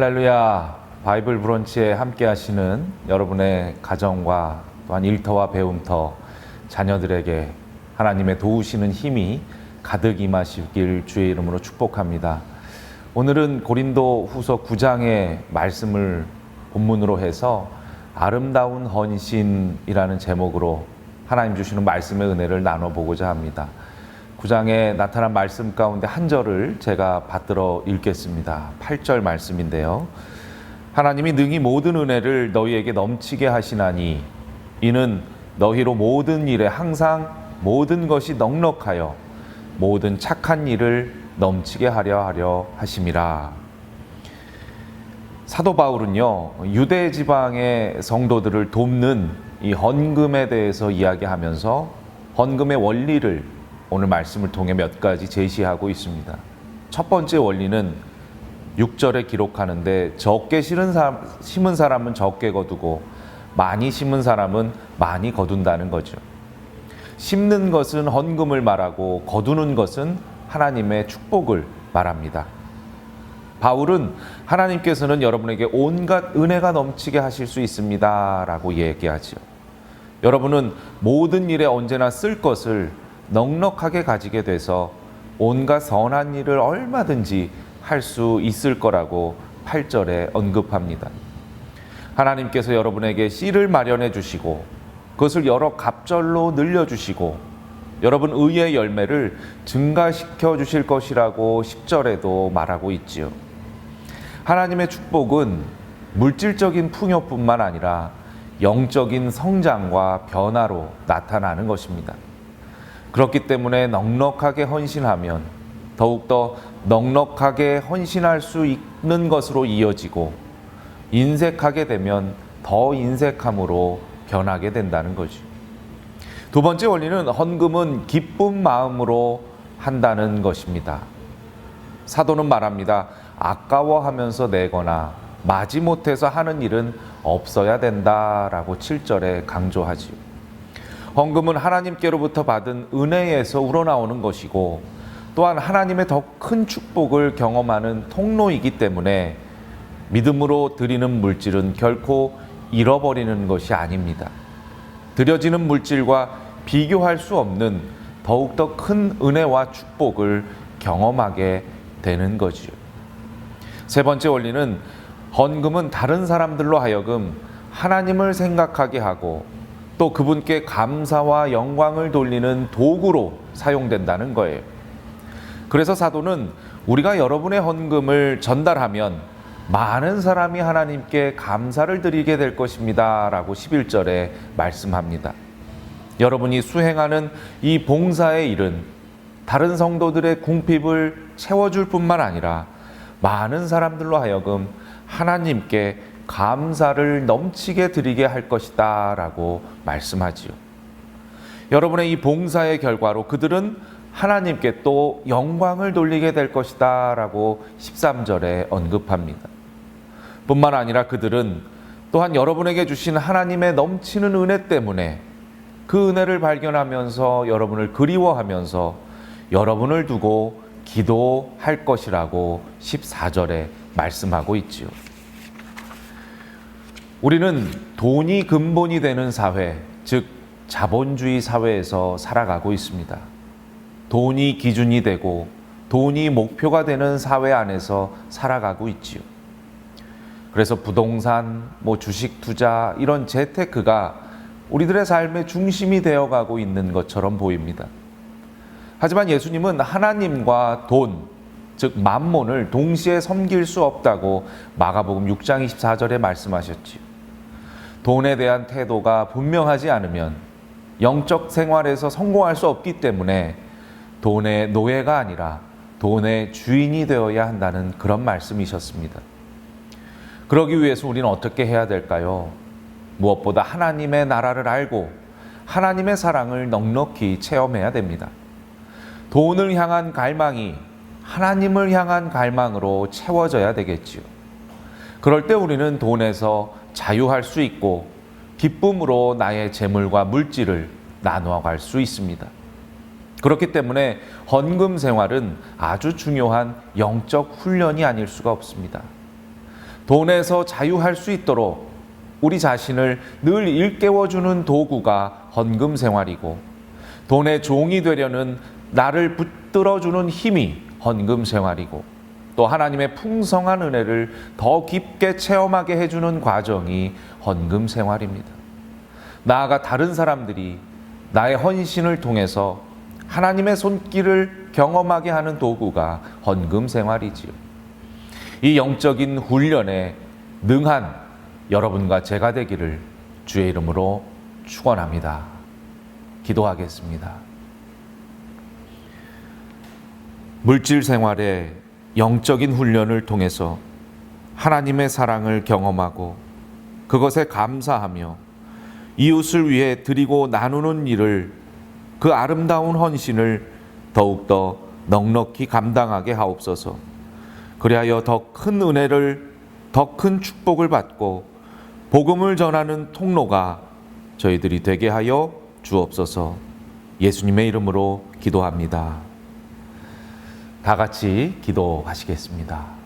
할렐루야. 바이블 브런치에 함께 하시는 여러분의 가정과 또한 일터와 배움터 자녀들에게 하나님의 도우시는 힘이 가득 임하시길 주의 이름으로 축복합니다. 오늘은 고린도 후서 9장의 말씀을 본문으로 해서 아름다운 헌신이라는 제목으로 하나님 주시는 말씀의 은혜를 나눠보고자 합니다. 9장에 나타난 말씀 가운데 한 절을 제가 받들어 읽겠습니다. 8절 말씀인데요. 하나님이 능히 모든 은혜를 너희에게 넘치게 하시나니 이는 너희로 모든 일에 항상 모든 것이 넉넉하여 모든 착한 일을 넘치게 하려 하심이라. 사도 바울은요, 유대 지방의 성도들을 돕는 이 헌금에 대해서 이야기하면서 헌금의 원리를 오늘 말씀을 통해 몇 가지 제시하고 있습니다. 첫 번째 원리는 6절에 기록하는데 적게 심은 사람은 적게 거두고 많이 심은 사람은 많이 거둔다는 거죠. 심는 것은 헌금을 말하고 거두는 것은 하나님의 축복을 말합니다. 바울은 하나님께서는 여러분에게 온갖 은혜가 넘치게 하실 수 있습니다 라고 얘기하죠. 여러분은 모든 일에 언제나 쓸 것을 넉넉하게 가지게 돼서 온갖 선한 일을 얼마든지 할 수 있을 거라고 8절에 언급합니다. 하나님께서 여러분에게 씨를 마련해 주시고 그것을 여러 갑절로 늘려주시고 여러분 의의 열매를 증가시켜 주실 것이라고 10절에도 말하고 있지요. 하나님의 축복은 물질적인 풍요뿐만 아니라 영적인 성장과 변화로 나타나는 것입니다. 그렇기 때문에 넉넉하게 헌신하면 더욱더 넉넉하게 헌신할 수 있는 것으로 이어지고 인색하게 되면 더 인색함으로 변하게 된다는 거죠. 두 번째 원리는 헌금은 기쁜 마음으로 한다는 것입니다. 사도는 말합니다. 아까워하면서 내거나 마지못해서 하는 일은 없어야 된다라고 7절에 강조하지요. 헌금은 하나님께로부터 받은 은혜에서 우러나오는 것이고 또한 하나님의 더 큰 축복을 경험하는 통로이기 때문에 믿음으로 드리는 물질은 결코 잃어버리는 것이 아닙니다. 드려지는 물질과 비교할 수 없는 더욱더 큰 은혜와 축복을 경험하게 되는 거지요. 세 번째 원리는 헌금은 다른 사람들로 하여금 하나님을 생각하게 하고 또 그분께 감사와 영광을 돌리는 도구로 사용된다는 거예요. 그래서 사도는 우리가 여러분의 헌금을 전달하면 많은 사람이 하나님께 감사를 드리게 될 것입니다 라고 11절에 말씀합니다. 여러분이 수행하는 이 봉사의 일은 다른 성도들의 궁핍을 채워줄 뿐만 아니라 많은 사람들로 하여금 하나님께 감사를 넘치게 드리게 할 것이다 라고 말씀하지요. 여러분의 이 봉사의 결과로 그들은 하나님께 또 영광을 돌리게 될 것이다 라고 13절에 언급합니다. 뿐만 아니라 그들은 또한 여러분에게 주신 하나님의 넘치는 은혜 때문에 그 은혜를 발견하면서 여러분을 그리워하면서 여러분을 두고 기도할 것이라고 14절에 말씀하고 있지요. 우리는 돈이 근본이 되는 사회, 즉 자본주의 사회에서 살아가고 있습니다. 돈이 기준이 되고 돈이 목표가 되는 사회 안에서 살아가고 있지요. 그래서 부동산, 주식 투자 이런 재테크가 우리들의 삶의 중심이 되어가고 있는 것처럼 보입니다. 하지만 예수님은 하나님과 돈, 즉 만몬을 동시에 섬길 수 없다고 마가복음 6장 24절에 말씀하셨지요. 돈에 대한 태도가 분명하지 않으면 영적 생활에서 성공할 수 없기 때문에 돈의 노예가 아니라 돈의 주인이 되어야 한다는 그런 말씀이셨습니다. 그러기 위해서 우리는 어떻게 해야 될까요? 무엇보다 하나님의 나라를 알고 하나님의 사랑을 넉넉히 체험해야 됩니다. 돈을 향한 갈망이 하나님을 향한 갈망으로 채워져야 되겠지요. 그럴 때 우리는 돈에서 자유할 수 있고 기쁨으로 나의 재물과 물질을 나누어 갈 수 있습니다. 그렇기 때문에 헌금 생활은 아주 중요한 영적 훈련이 아닐 수가 없습니다. 돈에서 자유할 수 있도록 우리 자신을 늘 일깨워주는 도구가 헌금 생활이고, 돈의 종이 되려는 나를 붙들어주는 힘이 헌금 생활이고, 또 하나님의 풍성한 은혜를 더 깊게 체험하게 해주는 과정이 헌금 생활입니다. 나아가 다른 사람들이 나의 헌신을 통해서 하나님의 손길을 경험하게 하는 도구가 헌금 생활이지요. 이 영적인 훈련에 능한 여러분과 제가 되기를 주의 이름으로 축원합니다. 기도하겠습니다. 물질 생활의 영적인 훈련을 통해서 하나님의 사랑을 경험하고 그것에 감사하며 이웃을 위해 드리고 나누는 일을, 그 아름다운 헌신을 더욱더 넉넉히 감당하게 하옵소서. 그리하여 더 큰 은혜를, 더 큰 축복을 받고 복음을 전하는 통로가 저희들이 되게 하여 주옵소서. 예수님의 이름으로 기도합니다. 다 같이 기도하시겠습니다.